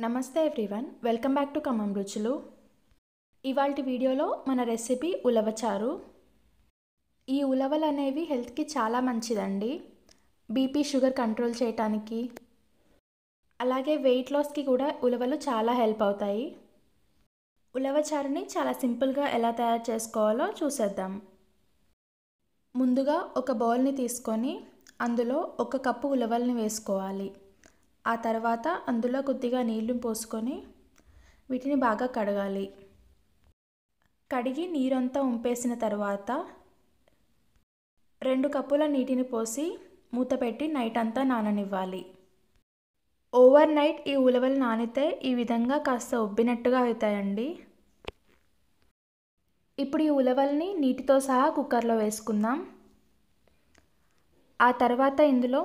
నమస్తే everyone, welcome back to Khammam రుచులు. ఇవాల్టి వీడియోలో మన రెసిపీ ఉలవచారు. ఈ ఉలవలు అనేవి హెల్త్కి చాలా మంచిదండి. బీపీ షుగర్ కంట్రోల్ చేయడానికి, అలాగే వెయిట్ లాస్కి కూడా ఉలవలు చాలా హెల్ప్ అవుతాయి. ఉలవచారుని చాలా సింపుల్గా ఎలా తయారు చేసుకోవాలో చూసేద్దాం. ముందుగా ఒక బౌల్ని తీసుకొని అందులో 1 కప్పు ఉలవల్ని వేసుకోవాలి. ఆ తర్వాత అందులో కొద్దిగా నీళ్లు పోసుకొని వీటిని బాగా కడగాలి. కడిగి నీరంతా ఉంపేసిన తర్వాత 2 కప్పుల నీటిని పోసి మూత పెట్టి నైట్ అంతా నాననివ్వాలి. ఓవర్ నైట్ ఈ ఉలవలు నానితే ఈ విధంగా కాస్త ఉబ్బినట్టుగా అవుతాయండి. ఇప్పుడు ఈ ఉలవల్ని నీటితో సహా కుక్కర్లో వేసుకుందాం. ఆ తర్వాత ఇందులో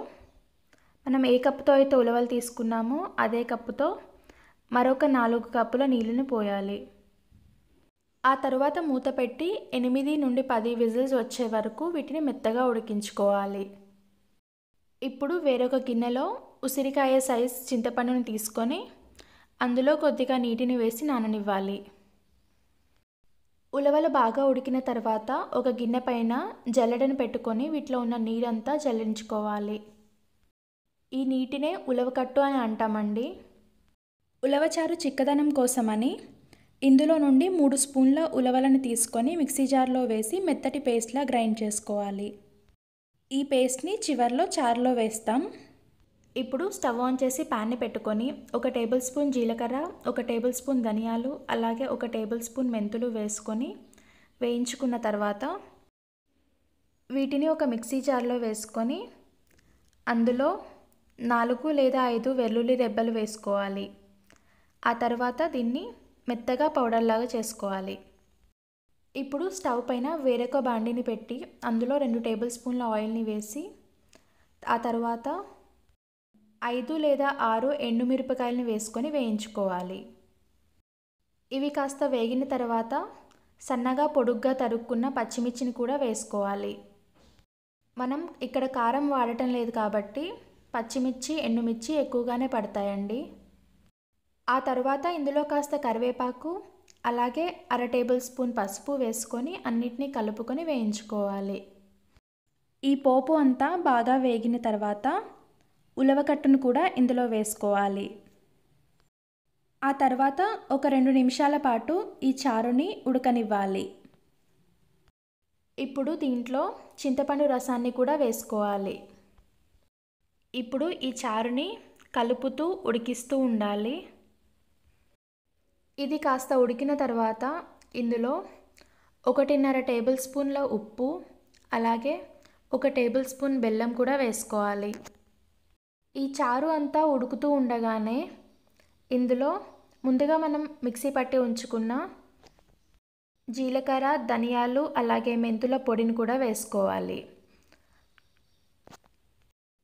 మనం ఏ కప్పుతో అయితే ఉలవలు తీసుకున్నామో అదే కప్పుతో మరొక 4 కప్పుల నీళ్ళని పోయాలి. ఆ తర్వాత మూత పెట్టి 8 నుండి 10 విజిల్స్ వచ్చే వరకు వీటిని మెత్తగా ఉడికించుకోవాలి. ఇప్పుడు వేరొక గిన్నెలో ఉసిరికాయ సైజ్ చింతపండుని తీసుకొని అందులో కొద్దిగా నీటిని వేసి నాననివ్వాలి. ఉలవలు బాగా ఉడికిన తర్వాత ఒక గిన్నె పైన జల్లెడను పెట్టుకొని వీటిలో ఉన్న నీరంతా జల్లించుకోవాలి. ఈ నీటినే ఉలవకట్టు అని అంటామండి. ఉలవచారు చిక్కదనం కోసమని ఇందులో నుండి 3 స్పూన్ల ఉలవలను తీసుకొని మిక్సీ జార్లో వేసి మెత్తటి పేస్ట్లా గ్రైండ్ చేసుకోవాలి. ఈ పేస్ట్ని చివర్లో చారులో వేస్తాం. ఇప్పుడు స్టవ్ ఆన్ చేసి ప్యాన్ని పెట్టుకొని 1 టేబుల్ స్పూన్ జీలకర్ర, 1 టేబుల్ స్పూన్ ధనియాలు, అలాగే 1 టేబుల్ స్పూన్ మెంతులు వేసుకొని వేయించుకున్న తర్వాత వీటిని ఒక మిక్సీ జార్లో వేసుకొని అందులో 4 లేదా 5 వెల్లుల్లి రెబ్బలు వేసుకోవాలి. ఆ తర్వాత దీన్ని మెత్తగా పౌడర్ లాగా చేసుకోవాలి. ఇప్పుడు స్టవ్ పైన వేరొక బాండిని పెట్టి అందులో 2 టేబుల్ స్పూన్ల ఆయిల్ని వేసి ఆ తర్వాత 5 లేదా 6 ఎండుమిరపకాయలని వేసుకొని వేయించుకోవాలి. ఇవి కాస్త వేగిన తర్వాత సన్నగా పొడుగ్గా తరుక్కున్న పచ్చిమిర్చిని కూడా వేసుకోవాలి. మనం ఇక్కడ కారం వాడటం లేదు కాబట్టి పచ్చిమిర్చి, ఎండుమిర్చి ఎక్కువగానే పడతాయండి. ఆ తర్వాత ఇందులో కాస్త కరివేపాకు, అలాగే 1/2 టేబుల్ స్పూన్ పసుపు వేసుకొని అన్నిటినీ కలుపుకొని వేయించుకోవాలి. ఈ పోపు అంతా బాగా వేగిన తర్వాత ఉలవకట్టును కూడా ఇందులో వేసుకోవాలి. ఆ తర్వాత ఒక 2 నిమిషాల పాటు ఈ చారుని ఉడకనివ్వాలి. ఇప్పుడు దీంట్లో చింతపండు రసాన్ని కూడా వేసుకోవాలి. ఇప్పుడు ఈ చారుని కలుపుతూ ఉడికిస్తూ ఉండాలి. ఇది కాస్త ఉడికిన తర్వాత ఇందులో 1.5 టేబుల్ స్పూన్ల ఉప్పు, అలాగే 1 టేబుల్ స్పూన్ బెల్లం కూడా వేసుకోవాలి. ఈ చారు అంతా ఉడుకుతూ ఉండగానే ఇందులో ముందుగా మనం మిక్సీ పట్టి ఉంచుకున్న జీలకర్ర, ధనియాలు, అలాగే మెంతుల పొడిని కూడా వేసుకోవాలి.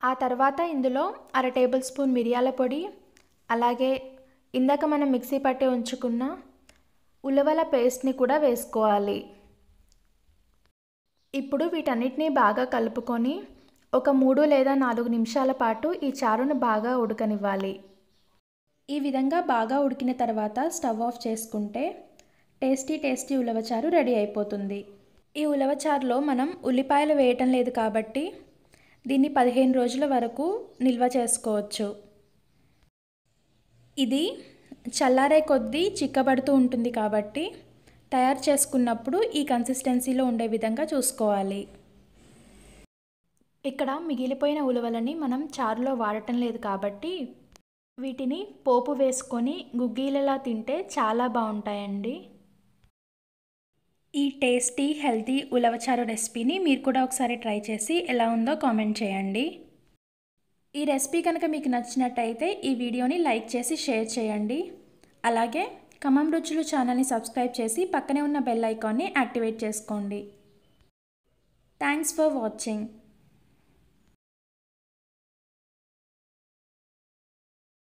ఆ తర్వాత ఇందులో 1/2 టేబుల్ స్పూన్ మిరియాల పొడి, అలాగే ఇందాక మనం మిక్సీ పట్టి ఉంచుకున్న ఉలవల పేస్ట్ని కూడా వేసుకోవాలి. ఇప్పుడు వీటన్నిటినీ బాగా కలుపుకొని ఒక 3 లేదా 4 నిమిషాల పాటు ఈ చారును బాగా ఉడకనివ్వాలి. ఈ విధంగా బాగా ఉడికిన తర్వాత స్టవ్ ఆఫ్ చేసుకుంటే టేస్టీ ఉలవచారు రెడీ అయిపోతుంది. ఈ ఉలవచారులో మనం ఉల్లిపాయలు వేయటం లేదు కాబట్టి దీన్ని 15 రోజుల వరకు నిల్వ చేసుకోవచ్చు. ఇది చల్లారే కొద్దీ చిక్కబడుతూ ఉంటుంది కాబట్టి తయారు చేసుకున్నప్పుడు ఈ కన్సిస్టెన్సీలో ఉండే విధంగా చూసుకోవాలి. ఇక్కడ మిగిలిపోయిన ఉలవలని మనం చారులో వాడటం లేదు కాబట్టి వీటిని పోపు వేసుకొని గుగ్గీలలా తింటే చాలా బాగుంటాయండి. ఈ టేస్టీ హెల్తీ ఉలవచారు రెసిపీని మీరు కూడా ఒకసారి ట్రై చేసి ఎలా ఉందో కామెంట్ చేయండి. ఈ రెసిపీ కనుక మీకు నచ్చినట్టయితే ఈ వీడియోని లైక్ చేసి షేర్ చేయండి. అలాగే ఖమ్మం రుచులు ఛానల్ని సబ్స్క్రైబ్ చేసి పక్కనే ఉన్న బెల్ ఐకాన్ని యాక్టివేట్ చేసుకోండి. Thanks for watching.